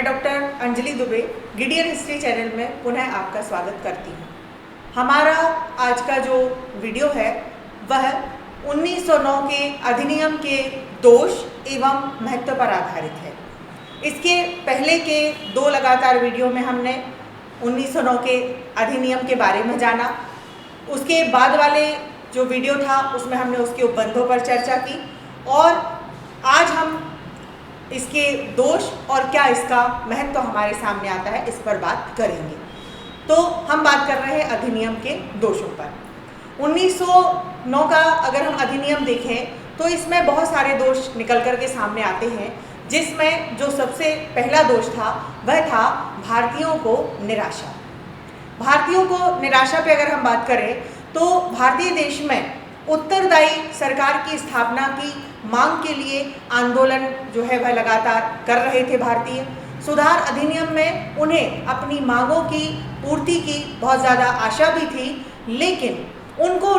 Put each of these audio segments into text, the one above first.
मैं doctor Anjali Dubey Gideon history channel में पुनः आपका स्वागत करती हूँ। हमारा आज का जो वीडियो है वह 1909 के अधिनियम के दोष एवं महत्व पर आधारित है। इसके पहले के दो लगातार वीडियो में हमने 1909 के अधिनियम के बारे में जाना। उसके बाद वाले जो वीडियो था उसमें हमने उसके उपबंधों पर चर्चा की और आज हम इसके दोष और क्या इसका महत्व हमारे सामने आता है इस पर बात करेंगे। तो हम बात कर रहे हैं अधिनियम के दोषों पर। 1909 का अगर हम अधिनियम देखें तो इसमें बहुत सारे दोष निकल कर के सामने आते हैं, जिसमें जो सबसे पहला दोष था वह था भारतीयों को निराशा। भारतीयों को निराशा पे अगर हम बात करें तो भारतीय देश में उत्तरदायी सरकार की स्थापना की मांग के लिए आंदोलन जो है वह लगातार कर रहे थे। भारतीय सुधार अधिनियम में उन्हें अपनी मांगों की पूर्ति की बहुत ज़्यादा आशा भी थी, लेकिन उनको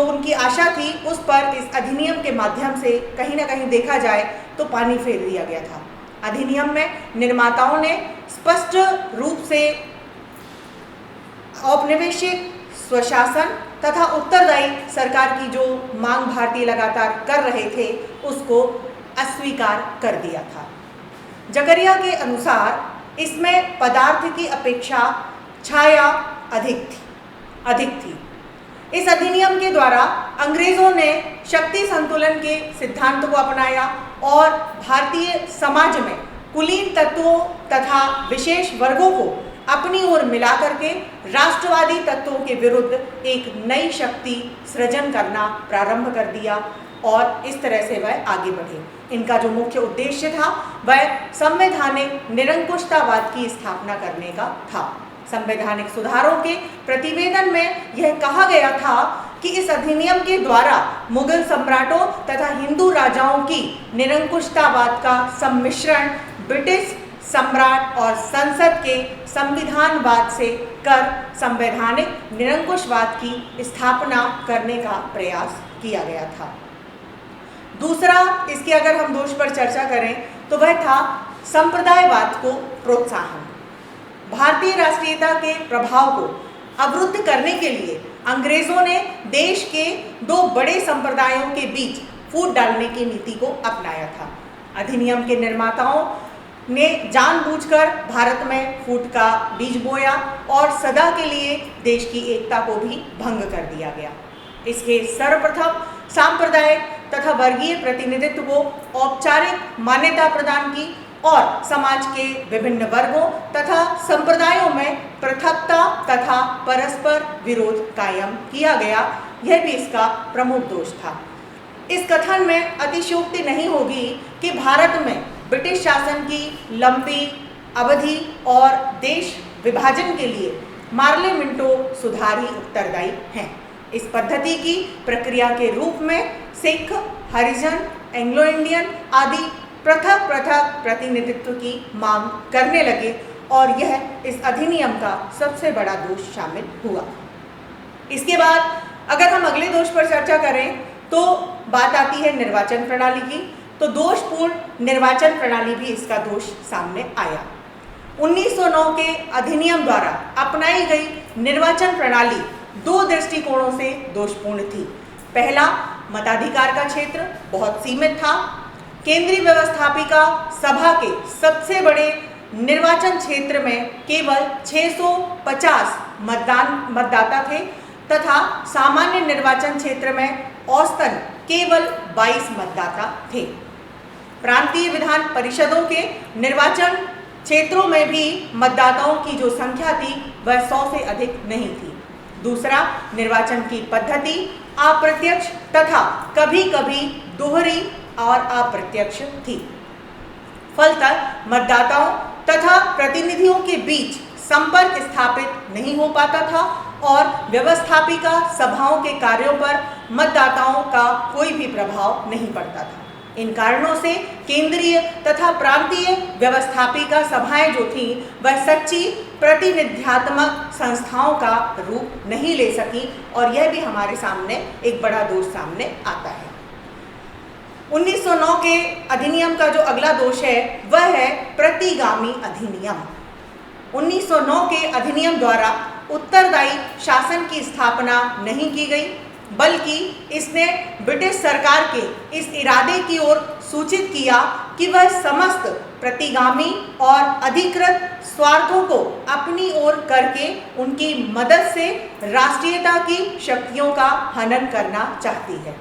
उनकी आशा थी उस पर इस अधिनियम के माध्यम से कहीं ना कहीं देखा जाए तो पानी फेर दिया गया था। अधिनियम में निर्माताओं ने स्पष्ट रूप से औपनिवेशिक स्वशासन तथा उत्तरदायी सरकार की जो मांग भारतीय लगातार कर रहे थे उसको अस्वीकार कर दिया था। जकरिया के अनुसार इसमें पदार्थ की अपेक्षा छाया अधिक थी। इस अधिनियम के द्वारा अंग्रेजों ने शक्ति संतुलन के सिद्धांत को अपनाया और भारतीय समाज में कुलीन तत्वों तथा विशेष वर्गों को अपनी ओर मिला करके राष्ट्रवादी तत्वों के विरुद्ध एक नई शक्ति सृजन करना प्रारंभ कर दिया और इस तरह से वह आगे बढ़े। इनका जो मुख्य उद्देश्य था वह संवैधानिक निरंकुशतावाद की स्थापना करने का था। संवैधानिक सुधारों के प्रतिवेदन में यह कहा गया था कि इस अधिनियम के द्वारा मुगल सम्राटों तथा हिंदू राजाओं की निरंकुशतावाद का सम्मिश्रण ब्रिटिश सम्राट और संसद के संविधानवाद से कर संवैधानिक निरंकुशवाद की स्थापना करने का प्रयास किया गया था। दूसरा, इसके अगर हम दोष पर चर्चा करें तो वह था संप्रदायवाद को प्रोत्साहन। भारतीय राष्ट्रीयता के प्रभाव को अवरुद्ध करने के लिए अंग्रेजों ने देश के दो बड़े संप्रदायों के बीच फूट डालने की नीति को अपनाया था। अधिनियम के निर्माताओं ने जानबूझकर भारत में फूट का बीज बोया और सदा के लिए देश की एकता को भी भंग कर दिया गया। इसके सर्वप्रथम सांप्रदायिक तथा वर्गीय प्रतिनिधित्व को औपचारिक मान्यता प्रदान की और समाज के विभिन्न वर्गों तथा संप्रदायों में पृथकता तथा परस्पर विरोध कायम किया गया। यह भी इसका प्रमुख दोष था। इस कथन में अतिशयोक्ति नहीं होगी कि भारत में ब्रिटिश शासन की लंबी अवधि और देश विभाजन के लिए मार्ले मिंटो सुधार ही उत्तरदायी हैं। इस पद्धति की प्रक्रिया के रूप में सिख, हरिजन, एंग्लो इंडियन आदि पृथक प्रतिनिधित्व की मांग करने लगे और यह इस अधिनियम का सबसे बड़ा दोष शामिल हुआ। इसके बाद अगर हम अगले दोष पर चर्चा करें तो बात आती है निर्वाचन प्रणाली की। तो दोषपूर्ण निर्वाचन प्रणाली भी इसका दोष सामने आया। 1909 के अधिनियम द्वारा अपनाई गई निर्वाचन प्रणाली दो दृष्टिकोणों से दोषपूर्ण थी। पहला, मताधिकार का क्षेत्र बहुत सीमित था। केंद्रीय व्यवस्थापिका सभा के सबसे बड़े निर्वाचन क्षेत्र में केवल 650 मतदाता थे तथा सामान्य निर्वाचन क्षेत्र में औसतन केवल 22 मतदाता थे। प्रांतीय विधान परिषदों के निर्वाचन क्षेत्रों में भी मतदाताओं की जो संख्या थी वह 100 से अधिक नहीं थी। दूसरा, निर्वाचन की पद्धति अप्रत्यक्ष तथा कभी कभी दोहरी और अप्रत्यक्ष थी। फलतः मतदाताओं तथा प्रतिनिधियों के बीच संपर्क स्थापित नहीं हो पाता था और व्यवस्थापिका सभाओं के कार्यों पर मतदाताओं का कोई भी प्रभाव नहीं पड़ता था। इन कारणों से केंद्रीय तथा प्रांतीय व्यवस्थापिका सभाएं जो थीं वह सच्ची प्रतिनिध्यात्मक संस्थाओं का रूप नहीं ले सकी और यह भी हमारे सामने एक बड़ा दोष सामने आता है। 1909 के अधिनियम का जो अगला दोष है वह है प्रतिगामी अधिनियम। 1909 के अधिनियम द्वारा उत्तरदायी शासन की स्थापना नहीं की गई, बल्कि इसने ब्रिटिश सरकार के इस इरादे की ओर सूचित किया कि वह समस्त प्रतिगामी और अधिकृत स्वार्थों को अपनी ओर करके उनकी मदद से राष्ट्रीयता की शक्तियों का हनन करना चाहती है।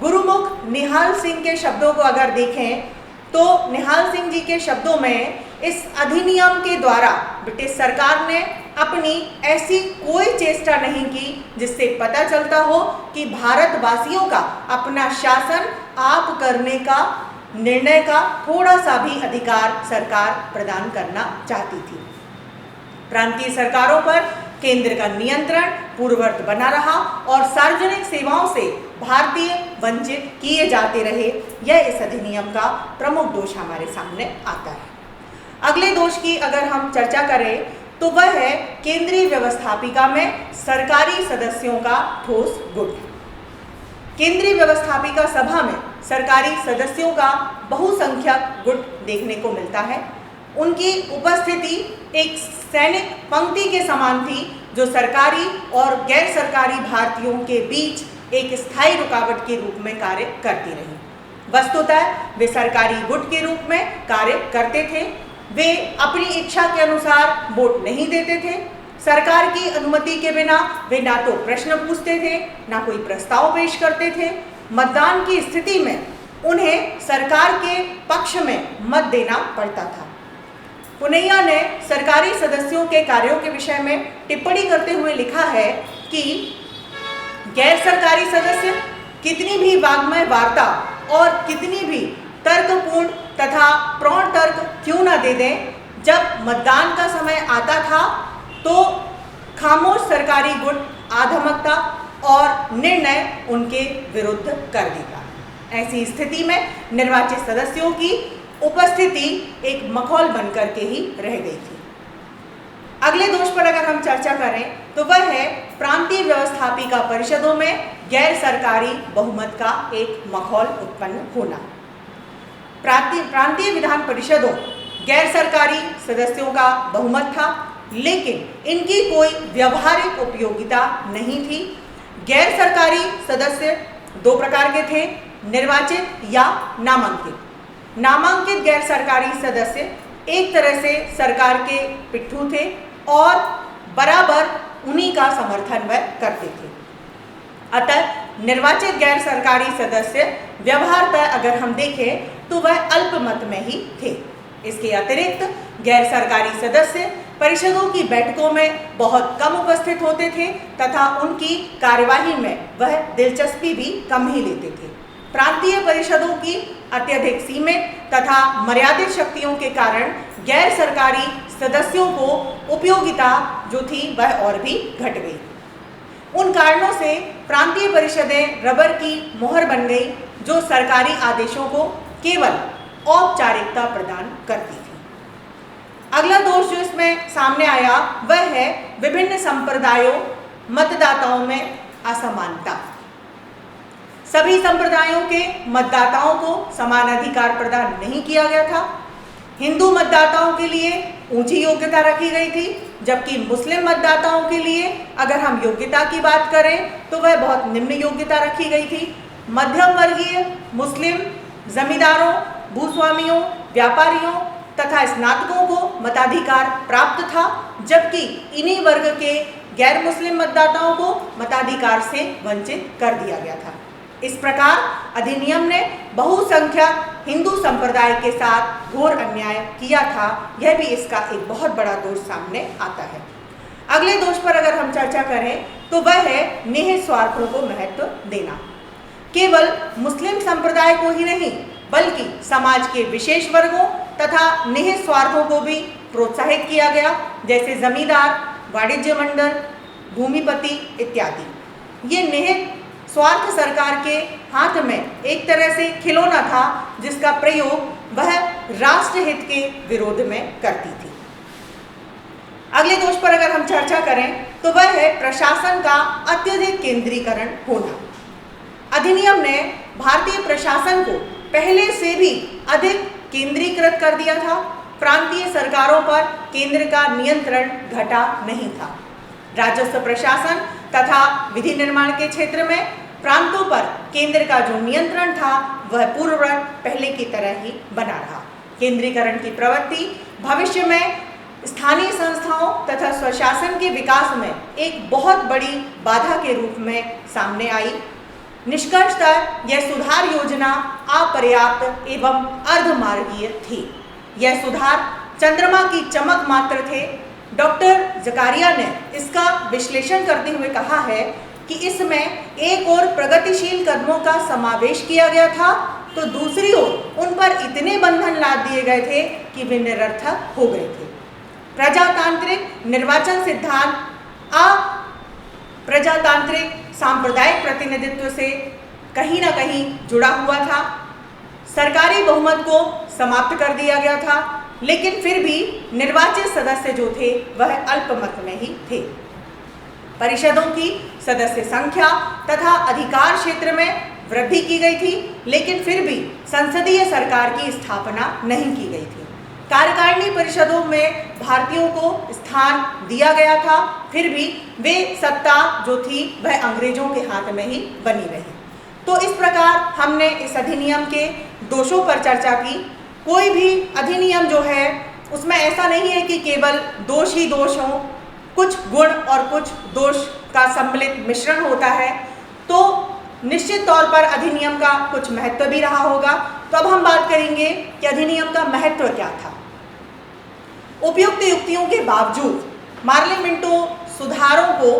गुरुमुख निहाल सिंह के शब्दों को अगर देखें तो निहाल सिंह जी के शब्दों में इस अधिनियम के द्वारा ब्रिटिश सरकार ने अपनी ऐसी कोई चेष्टा नहीं की जिससे पता चलता हो कि भारतवासियों का अपना शासन आप करने का निर्णय का थोड़ा सा भी अधिकार सरकार प्रदान करना चाहती थी। प्रांतीय सरकारों पर केंद्र का नियंत्रण पूर्ववत बना रहा और सार्वजनिक सेवाओं से भारतीय वंचित किए जाते रहे। यह इस अधिनियम का प्रमुख दोष हमारे सामने आता है। अगले दोष की अगर हम चर्चा करें तो वह है केंद्रीय व्यवस्थापिका में सरकारी सदस्यों का ठोस गुट। केंद्रीय व्यवस्थापिका सभा में सरकारी सदस्यों का बहुसंख्यक गुट देखने को मिलता है। उनकी उपस्थिति एक सैनिक पंक्ति के समान थी जो सरकारी और गैर सरकारी भारतीयों के बीच एक स्थायी रुकावट के रूप में कार्य करती रही। वस्तुतः वे सरकारी गुट के रूप में कार्य करते थे। वे अपनी इच्छा के अनुसार वोट नहीं देते थे। सरकार की अनुमति के बिना वे ना तो प्रश्न पूछते थे, ना कोई प्रस्ताव पेश करते थे। मतदान की स्थिति में उन्हें सरकार के पक्ष में मत देना पड़ता था। पुनैया ने सरकारी सदस्यों के कार्यों के विषय में टिप्पणी करते हुए लिखा है कि गैर सरकारी सदस्य कितनी भी वाग्मय वार्ता और कितनी भी तर्कपूर्ण तथा प्रौढ़ तर्क क्यों न दे दें, जब मतदान का समय आता था तो खामोश सरकारी गुट आधमकता और निर्णय उनके विरुद्ध कर देगा। ऐसी स्थिति में निर्वाचित सदस्यों की उपस्थिति एक मखौल बनकर के ही रह गई थी। अगले दोष पर अगर हम चर्चा करें तो वह है प्रांतीय व्यवस्थापिका परिषदों में गैर सरकारी बहुमत का एक मखौल उत्पन्न होना। प्रांतीय विधान परिषदों गैर सरकारी सदस्यों का बहुमत था, लेकिन इनकी कोई व्यवहारिक उपयोगिता नहीं थी। गैर सरकारी सदस्य दो प्रकार के थे, निर्वाचित या नामांकित। नामांकित गैर सरकारी सदस्य एक तरह से सरकार के पिट्ठू थे और बराबर उन्हीं का समर्थन वह करते थे। अतः निर्वाचित गैर सरकारी सदस्य व्यवहारतः अगर हम देखें तो वह अल्पमत में ही थे। इसके अतिरिक्त गैर सरकारी सदस्य परिषदों की बैठकों में बहुत कम उपस्थित होते थे तथा उनकी कार्यवाही में वह दिलचस्पी भी कम ही लेते थे। प्रांतीय परिषदों की अत्यधिक सीमित तथा मर्यादित शक्तियों के कारण गैर सरकारी सदस्यों को उपयोगिता जो थी वह और भी घट गई। उन कारणों से प्रांतीय परिषदें रबर की मोहर बन गई जो सरकारी आदेशों को केवल औपचारिकता प्रदान करती थी। अगला दोष जो इसमें सामने आया वह है विभिन्न संप्रदायों मतदाताओं में असमानता। सभी संप्रदायों के मतदाताओं को समान अधिकार प्रदान नहीं किया गया था। हिंदू मतदाताओं के लिए ऊंची योग्यता रखी गई थी, जबकि मुस्लिम मतदाताओं के लिए अगर हम योग्यता की बात करें तो वह बहुत निम्न योग्यता रखी गई थी। मध्यम वर्गीय मुस्लिम जमींदारों, भूस्वामियों, व्यापारियों तथा स्नातकों को मताधिकार प्राप्त था, जबकि इन्हीं वर्ग के गैर मुस्लिम मतदाताओं को मताधिकार से वंचित कर दिया गया था। इस प्रकार अधिनियम ने बहुसंख्यक हिंदू संप्रदाय के साथ घोर अन्याय किया था। यह भी इसका एक बहुत बड़ा दोष सामने आता है। अगले दोष पर अगर हम चर्चा करें तो वह है निहित स्वार्थों को महत्व देना। केवल मुस्लिम संप्रदाय को ही नहीं बल्कि समाज के विशेष वर्गों तथा निहित स्वार्थों को भी प्रोत्साहित किया गया, जैसे जमींदार, वाणिज्य मंडल, भूमिपति इत्यादि। ये निहित स्वार्थ सरकार के हाथ में एक तरह से खिलौना था जिसका प्रयोग वह राष्ट्रहित के विरोध में करती थी। अगले दोष पर अगर हम चर्चा करें तो वह है प्रशासन का अत्यधिक केंद्रीकरण होना। अधिनियम ने भारतीय प्रशासन को पहले से भी अधिक केंद्रीकृत कर दिया था। प्रांतीय सरकारों पर केंद्र का नियंत्रण घटा नहीं था। राजस्व प्रशासन तथा विधि निर्माण के क्षेत्र में प्रांतों पर केंद्र का जो नियंत्रण था वह पूर्ववत पहले की तरह ही बना रहा। केंद्रीकरण की प्रवृत्ति भविष्य में स्थानीय संस्थाओं तथा स्वशासन के विकास में एक बहुत बड़ी बाधा के रूप में सामने आई। निष्कर्षतः यह सुधार योजना अपर्याप्त एवं अर्धमार्गीय थी। यह सुधार चंद्रमा की चमक मात्र थे। डॉक्टर जकारिया ने इसका विश्लेषण करते हुए कहा है कि इसमें एक और प्रगतिशील कदमों का समावेश किया गया था, तो दूसरी ओर उन पर इतने बंधन लाद दिए गए थे कि वे निरर्थक हो गए थे। प्रजातांत्रिक निर्वाचन सिद्धांत अप्रजातांत्रिक सांप्रदायिक प्रतिनिधित्व से कहीं ना कहीं जुड़ा हुआ था। सरकारी बहुमत को समाप्त कर दिया गया था, लेकिन फिर भी निर्वाचित सदस्य जो थे वह अल्पमत में ही थे। परिषदों की सदस्य संख्या तथा अधिकार क्षेत्र में वृद्धि की गई थी, लेकिन फिर भी संसदीय सरकार की स्थापना नहीं की गई थी। कार्यकारिणी परिषदों में भारतीयों को स्थान दिया गया था, फिर भी वे सत्ता जो थी वह अंग्रेजों के हाथ में ही बनी रही। तो इस प्रकार हमने इस अधिनियम के दोषों पर चर्चा की। कोई भी अधिनियम जो है उसमें ऐसा नहीं है कि केवल दोष ही दोष हों, कुछ गुण और कुछ दोष का सम्मिलित मिश्रण होता है। तो निश्चित तौर पर अधिनियम का कुछ महत्व भी रहा होगा। तो अब हम बात करेंगे कि अधिनियम का महत्व क्या था। उपयुक्त युक्तियों के बावजूद मार्ले मिंटो सुधारों को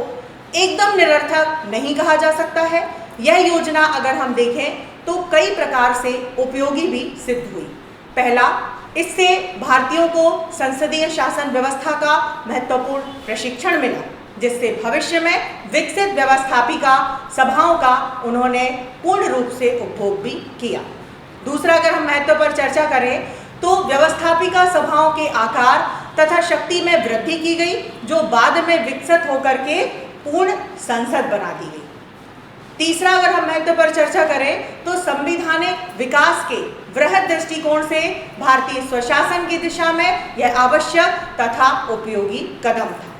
एकदम निरर्थक नहीं कहा जा सकता है। यह योजना अगर हम देखें तो कई प्रकार से उपयोगी भी सिद्ध हुई। पहला, इससे भारतीयों को संसदीय शासन व्यवस्था का महत्वपूर्ण प्रशिक्षण मिला, जिससे भविष्य में विकसित व्यवस्थापिका सभाओं का उन्होंने पूर्ण रूप से उपभोग भी किया। दूसरा, अगर हम महत्व पर चर्चा करें तो व्यवस्थापिका सभाओं के आकार तथा शक्ति में वृद्धि की गई, जो बाद में विकसित होकर के पूर्ण संसद बना दी गई। तीसरा, अगर हम महत्व पर चर्चा करें तो संवैधानिक विकास के वृहद दृष्टिकोण से भारतीय स्वशासन की दिशा में यह आवश्यक तथा उपयोगी कदम था।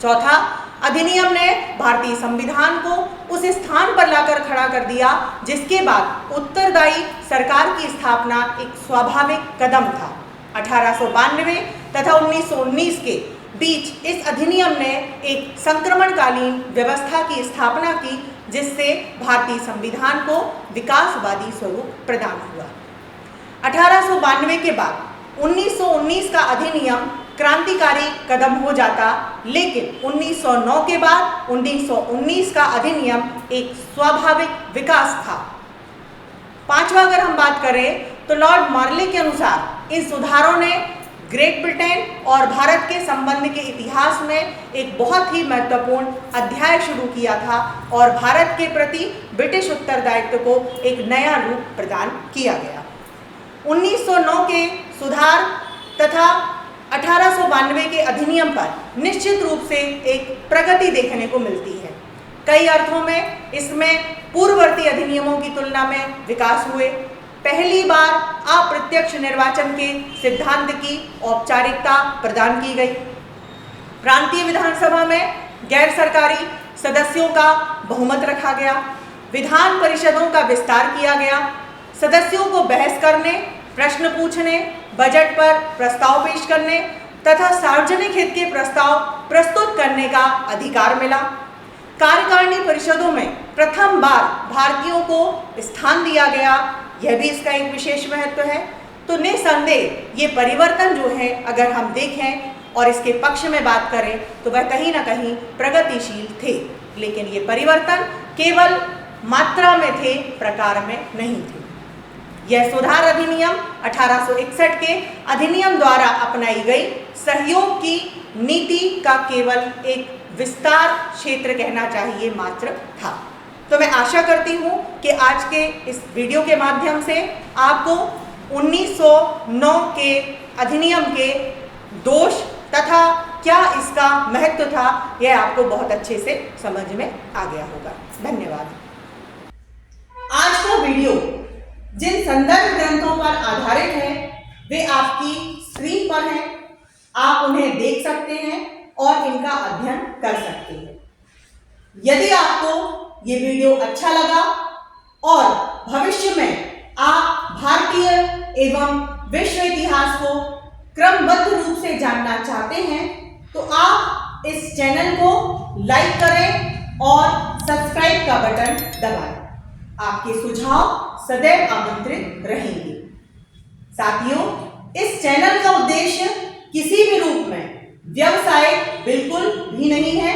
चौथा, अधिनियम ने भारतीय संविधान को उस स्थान पर लाकर खड़ा कर दिया जिसके बाद उत्तरदायी सरकार की स्थापना एक स्वाभाविक कदम था। 1892 तथा 1919 के बीच इस अधिनियम ने एक संक्रमणकालीन व्यवस्था की स्थापना की, जिससे भारतीय संविधान को विकासवादी स्वरूप प्रदान हुआ। 1892 के बाद 1919 का अधिनियम क्रांतिकारी कदम हो जाता, लेकिन 1909 के बाद 1919 का अधिनियम एक स्वाभाविक विकास था। पांचवा, अगर हम बात करें तो लॉर्ड मार्ले के अनुसार इन सुधारों ने ग्रेट ब्रिटेन और भारत के संबंध के इतिहास में एक बहुत ही महत्वपूर्ण अध्याय शुरू किया था और भारत के प्रति ब्रिटिश उत्तरदायित्व को एक नया रूप प्रदान किया गया। 1909 के सुधार तथा 1892 के अधिनियम पर निश्चित रूप से एक प्रगति देखने को मिलती है। कई अर्थों में इसमें पूर्ववर्ती अधिनियमों की तुलना में विकास हुए। पहली बार अप्रत्यक्ष निर्वाचन के सिद्धांत की औपचारिकता प्रदान की गई। प्रांतीय विधानसभा में गैर सरकारी सदस्यों का बहुमत रखा गया। विधान परिषदों का विस्तार किया गया। सदस्यों को बहस करने, प्रश्न पूछने, बजट पर प्रस्ताव पेश करने तथा सार्वजनिक हित के प्रस्ताव प्रस्तुत करने का अधिकार मिला। कार्यकारिणी परिषदों में प्रथम बार भारतीयों को स्थान दिया गया, यह भी इसका एक विशेष महत्व है। तो निसंदेह ये परिवर्तन जो है अगर हम देखें और इसके पक्ष में बात करें तो वह कहीं ना कहीं प्रगतिशील थे, लेकिन ये परिवर्तन केवल मात्रा में थे, प्रकार में नहीं थे। यह सुधार अधिनियम 1861 के अधिनियम द्वारा अपनाई गई सहयोग की नीति का केवल एक विस्तार क्षेत्र कहना चाहिए मात्र था। तो मैं आशा करती हूँ कि आज के इस वीडियो के माध्यम से आपको 1909 के अधिनियम के दोष तथा क्या इसका महत्व था यह आपको बहुत अच्छे से समझ में आ गया होगा। धन्यवाद। आज का वीडियो जिन संदर्भ ग्रंथों पर आधारित है वे आपकी स्क्रीन पर हैं। आप उन्हें देख सकते हैं और इनका अध्ययन कर सकते हैं। यदि आपको ये वीडियो अच्छा लगा और भविष्य में आप भारतीय एवं विश्व इतिहास को क्रमबद्ध रूप से जानना चाहते हैं तो आप इस चैनल को लाइक करें और सब्सक्राइब का बटन दबाएं। आपके सुझाव सदैव आमंत्रित रहेंगे। साथियों, इस चैनल का उद्देश्य किसी भी रूप में व्यवसाय बिल्कुल भी नहीं है।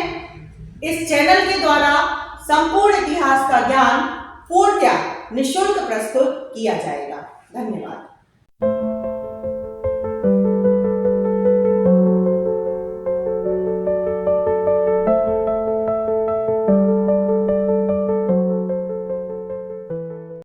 इस चैनल के द्वारा संपूर्ण इतिहास का ज्ञान पूर्णतः निःशुल्क प्रस्तुत किया जाएगा। धन्यवाद।